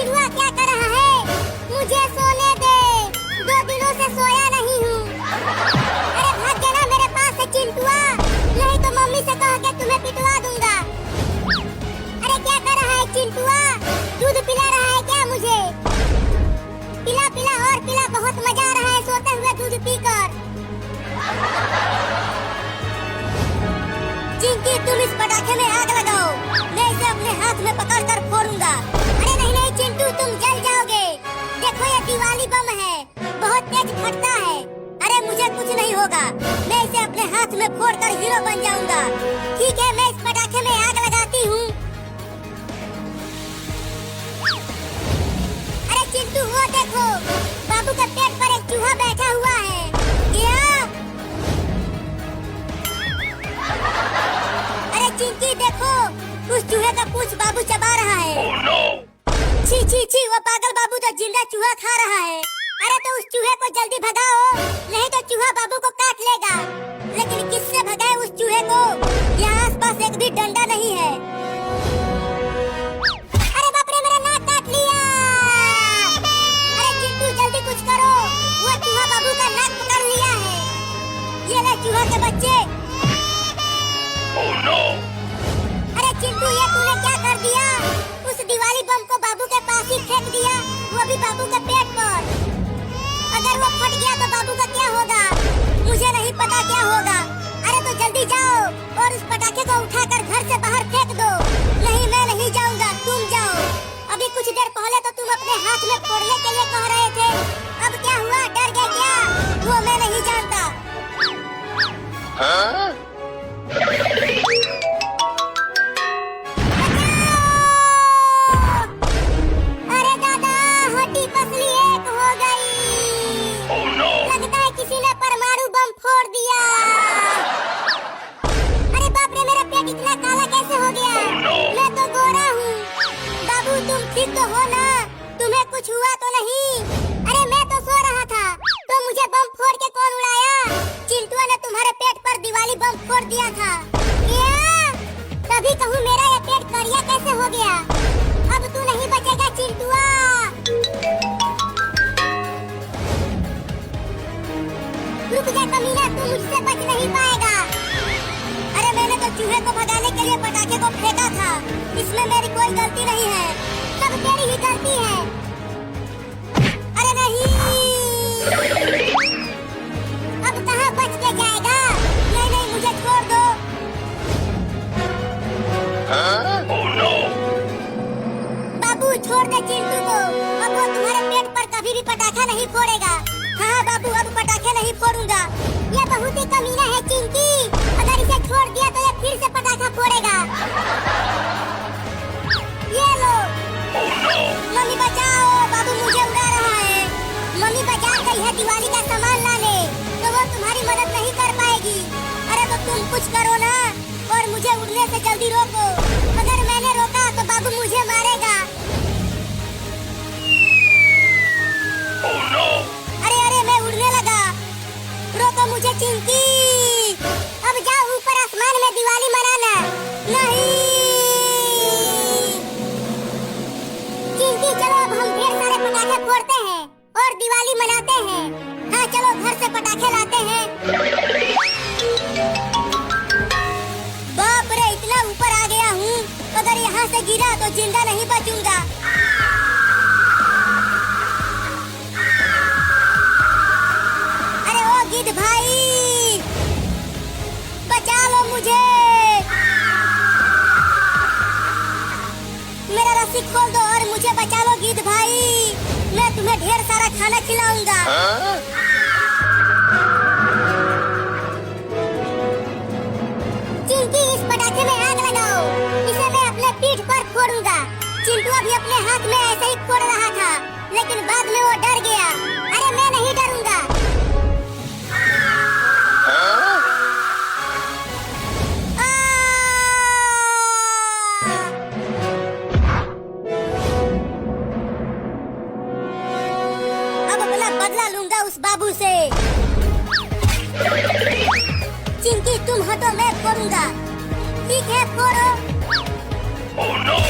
चिड़ुआ क्या कर रहा है? मुझे सोने दे, 2 दिनों से सोया नहीं हूँ। अरे भाग जाना मेरे पास से चिंटुआ, नहीं तो मम्मी से कह के तुम्हें पिटवा दूंगा। अरे क्या कर रहा है चिंटुआ? दूध पिला रहा है क्या मुझे? पिला पिला और पिला, बहुत मजा आ रहा है सोते हुए दूध पीकर। चिंकी तुम इस पटाखे में आग लगाओ, मैं इसे अपने हाथ में पकड़कर फोड़ूंगा। अरे नहीं नहीं चिंटू, तुम जल जाओगे। देखो ये दिवाली बम है, बहुत तेज फटता है। अरे मुझे कुछ नहीं होगा, मैं इसे अपने हाथ में फोड़कर हीरो बन जाऊंगा। ठीक है, मैं इस पटाखे में आग लगाती हूँ। अरे चिंटू वो देखो, बाबू के पेट पर एक चूहा बैठा हुआ है। चिंकी देखो, उस चूहे का पूंछ बाबू चबा रहा है। Oh, no! छी छी छी, वो पागल बाबू तो जिंदा चूहा खा रहा है। अरे तो उस चूहे को जल्दी भगाओ, नहीं तो चूहा बाबू को काट लेगा। लेकिन किससे भगाए उस चूहे को? यहाँ आसपास एक भी डंडा नहीं है। अरे बाप रे, मेरा नाक काट लिया। अरे चिंटू जल्दी कुछ करो, वो चूहा बाबू का नाक पकड़ लिया है। ये ले चूहा के बच्चे। Oh, no! अरे चिंटू, ये तूने क्या कर दिया? उस दिवाली बम को बाबू के पास ही फेंक दिया, वो भी बाबू के पेट पर। अगर वो फट गया तो बाबू का क्या होगा? मुझे नहीं पता क्या होगा। अरे तो जल्दी जाओ और उस पटाखे को उठाकर घर से बाहर फेंक दो। नहीं, मैं नहीं जाऊंगा, तुम जाओ। अभी कुछ देर पहले तो तुम अपने हाथ में फोड़ने के लिए कह रहे थे, अब क्या हुआ? डर गए क्या? वो मैं नहीं जानता। हाँ? अरे दादा, हड्डी पसली एक हो गई। Oh, no! लगता है किसी ने परमाणु बम फोड़ दिया। अरे बाप रे, मेरा पेट इतना काला कैसे हो गया? Oh, no! मैं तो गोरा हूँ। बाबू तुम ठीक तो हो ना? तुम्हें कुछ हुआ तो नहीं? अरे मैं तो सो रहा था, तो मुझे बम फोड़ के कौन उड़ाया? चिंटुआ ने तुम्हारे पेट पर दिवाली बम फोड़ दिया था। तभी कहूँ मेरा ये पेट करिया कैसे हो गया? अब तू नहीं बचेगा चिंटुआ। रुक जा कमीना, तू मुझसे बच नहीं पाएगा। अरे मैंने तो चूहे को भगाने के लिए पटाखे को फेंका था, इसमें मेरी कोई गलती नहीं है, सब तेरी ही गलती है। अरे नहीं, अब कहाँ बच के जाएगा? नहीं नहीं, मुझे छोड़ दो। हाँ? Oh, no! बाबू छोड़ दे चिंटू को, अब वो तुम्हारे पेट पर कभी भी पटाखा नहीं फोड़ेगा। हाँ बाबू, अब पटाखे नहीं फोड़ूंगा। ये बहुत ही कमीना है चिंकी, अगर इसे छोड़ दिया तो ये फिर से पटाखा फोड़ेगा। ये लो। Oh, no! मम्मी बचाओ, बाबू मुझे उड़ा रहा है। मम्मी बाजार गई है दिवाली का सामान लाने, तो वो तुम्हारी मदद नहीं कर पाएगी। अरे तो तुम कुछ करो ना, और मुझे उड़ने से जल्दी रोको। अगर मैंने रोका तो बाबू मुझे मारेगा। Oh, no! अरे अरे, मैं उड़ने लगा, रोको मुझे चिंकी। अब जाओ ऊपर आसमान में दिवाली मनाना। नहीं चिंकी, चलो अब हम ढेर सारे पटाखे फोड़ते हैं और दिवाली मनाते हैं। हाँ चलो, घर से पटाखे लाते हैं। बाप रे, इतना ऊपर आ गया हूँ, अगर यहाँ से गिरा तो जिंदा नहीं बचूंगा। अरे ओ गिद्ध भाई, बचा लो मुझे। मेरा रस्सी खोल दो और मुझे बचा लो गिद्ध भाई, मैं तुम्हें ढेर सारा खाना खिलाऊंगा। हाँ? चिंकी, इस पटाखे में आग लगाओ, इसे मैं अपने पीठ पर फोड़ूंगा। चिंटू अभी अपने हाथ में ऐसे ही फोड़ रहा था, लेकिन बाद में वो डर गया। अरे मैं नहीं डरूंगा। हाँ? अब अपना बदला लूंगा उस बाबू से। चिंकी तुम हटो, मैं फोड़ूंगा। ठीक है, फोड़ो। Oh, no!